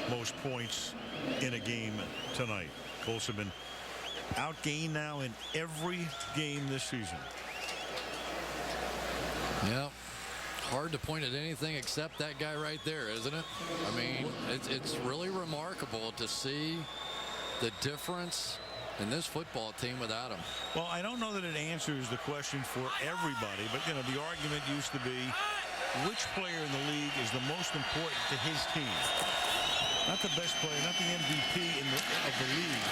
most points in a game tonight. Colts have been outgained now in every game this season. Yeah, hard to point at anything except that guy right there, isn't it? I mean, it's really remarkable to see the difference in this football team without him. Well, I don't know that it answers the question for everybody, but you know, the argument used to be which player in the league is the most important to his team. Not the best player, not the MVP of the league,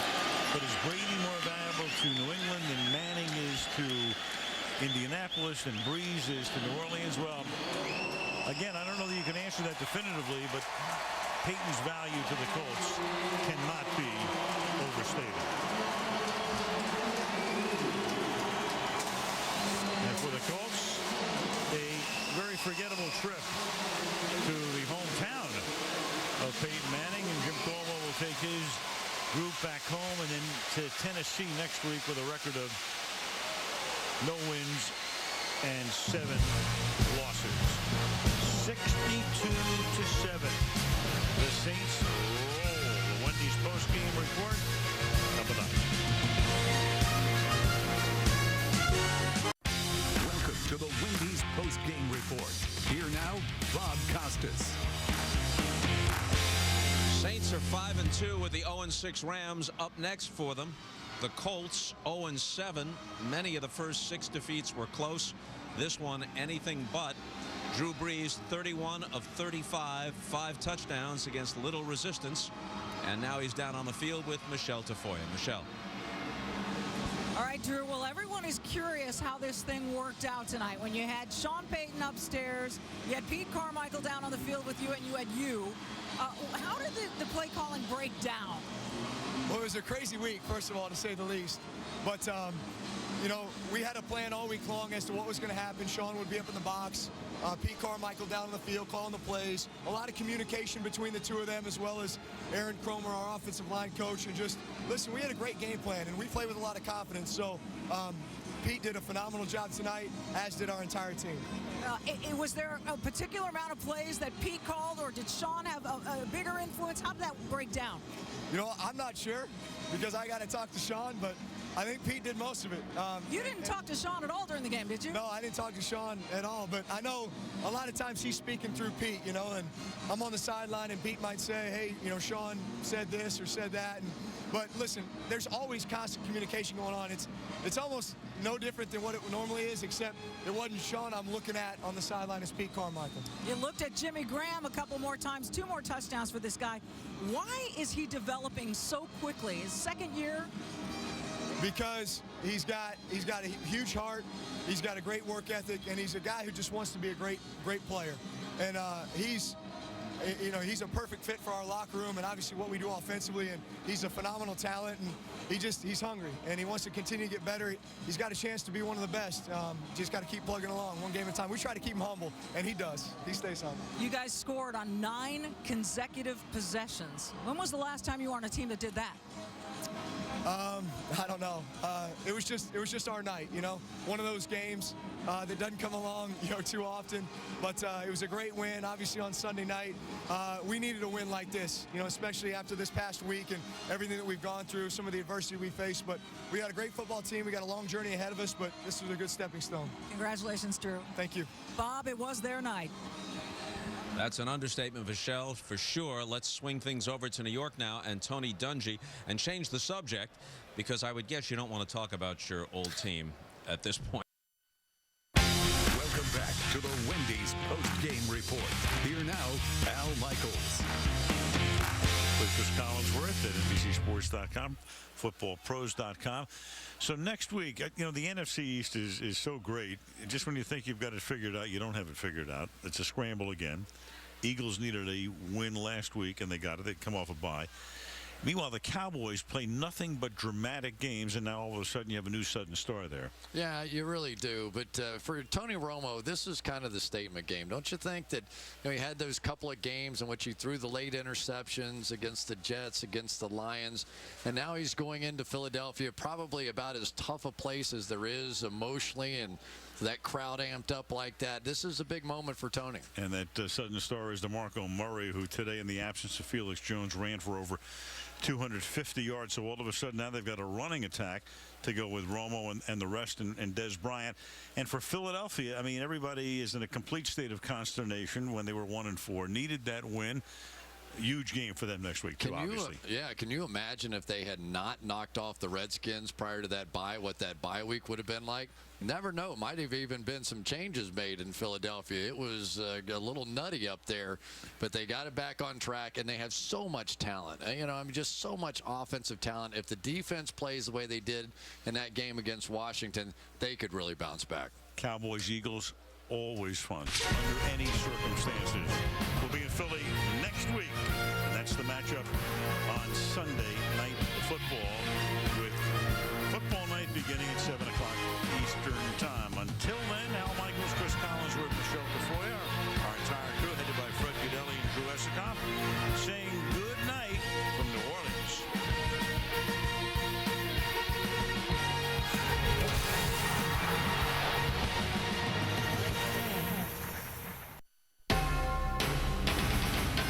but is Brady more valuable to New England than Manning is to Indianapolis and Brees is to New Orleans? Well, again, I don't know that you can answer that definitively, but Peyton's value to the Colts cannot be overstated. And for the Colts, a very forgettable trip to the hometown of Peyton Manning, and Jim Caldwell will take his group back home and then to Tennessee next week with a record of no wins and 7 losses. 62-7. The Saints roll. The Wendy's postgame report coming up. Welcome to the Wendy's postgame report. Here now, Bob Costas. Saints are 5-2 with the 0-6 Rams up next for them. The Colts 0-7. Many of the first 6 defeats were close. This one anything but. Drew Brees 31 of 35, 5 touchdowns against little resistance. And now he's down on the field with Michelle Tafoya. Michelle. All right, Drew. Well, everyone is curious how this thing worked out tonight. When you had Sean Payton upstairs, you had Pete Carmichael down on the field with you, and you had you. How did the play calling break down? Well, it was a crazy week, first of all, to say the least. But, you know, we had a plan all week long as to what was going to happen. Sean would be up in the box. Pete Carmichael down on the field calling the plays. A lot of communication between the two of them, as well as Aaron Cromer, our offensive line coach. And just, listen, we had a great game plan, and we played with a lot of confidence. So Pete did a phenomenal job tonight, as did our entire team. Was there a particular amount of plays that Pete called, or did Sean have a bigger influence? How did that break down? You know, I'm not sure because I got to talk to Sean, but I think Pete did most of it. You didn't talk to Sean at all during the game, did you? No, I didn't talk to Sean at all, but I know a lot of times he's speaking through Pete, you know, and I'm on the sideline and Pete might say, hey, you know, Sean said this or said that. But listen, there's always constant communication going on. It's almost no different than what it normally is, except it wasn't Sean I'm looking at on the sideline, it's Pete Carmichael. You looked at Jimmy Graham a couple more times, 2 more touchdowns for this guy. Why is he developing so quickly? His second year? Because he's got a huge heart, he's got a great work ethic, and he's a guy who just wants to be a great player. And he's a perfect fit for our locker room and obviously what we do offensively, and he's a phenomenal talent, and he's hungry and he wants to continue to get better. He's got a chance to be one of the best. Just got to keep plugging along one game at a time. We try to keep him humble, and he does. He stays humble. You guys scored on 9 consecutive possessions. When was the last time you were on a team that did that? I don't know. It was just our night, you know, one of those games that doesn't come along, you know, too often. But it was a great win, obviously, on Sunday night. We needed a win like this, you know, especially after this past week and everything that we've gone through, some of the adversity we faced. But we got a great football team. We got a long journey ahead of us, but this was a good stepping stone. Congratulations, Drew. Thank you. Bob, it was their night. That's an understatement, Michelle, for sure. Let's swing things over to New York now and Tony Dungy and change the subject, because I would guess you don't want to talk about your old team at this point. Welcome back to the Wendy's post-game report. Here now, Al Michaels. With Chris Collinsworth at NBCSports.com, FootballPros.com. So next week, you know, the NFC East is so great. Just when you think you've got it figured out, you don't have it figured out. It's a scramble again. Eagles needed a win last week, and they got it. They come off a bye. Meanwhile, the Cowboys play nothing but dramatic games, and now all of a sudden you have a new sudden star there. Yeah, you really do. But for Tony Romo, this is kind of the statement game. Don't you think that he had those couple of games in which he threw the late interceptions against the Jets, against the Lions, and now he's going into Philadelphia, probably about as tough a place as there is emotionally, and that crowd amped up like that. This is a big moment for Tony. And that sudden star is DeMarco Murray, who today, in the absence of Felix Jones, ran for over 250 yards. So all of a sudden now they've got a running attack to go with Romo and the rest, and Dez Bryant. And for Philadelphia, I mean, everybody is in a complete state of consternation when they were 1-4. Needed that win. Huge game for them next week, too, obviously. Can you imagine if they had not knocked off the Redskins prior to that bye, what that bye week would have been like? Never know. Might have even been some changes made in Philadelphia. It was a little nutty up there, but they got it back on track, and they have so much talent. Just so much offensive talent. If the defense plays the way they did in that game against Washington, they could really bounce back. Cowboys, Eagles, always fun under any circumstances. We'll be in Philly next week, and that's the matchup on Sunday Night Football, with football night beginning at 7 o'clock Eastern Time. Until then, Al Michaels, Chris Collinsworth, Michelle Tafoya, our entire crew, headed by Fred Godelli and Drew Essekoff, saying good night from New Orleans.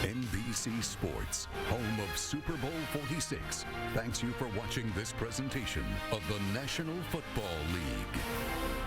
NBC Sports, home of Super Bowl 46, thanks you for watching this presentation of the National Football League.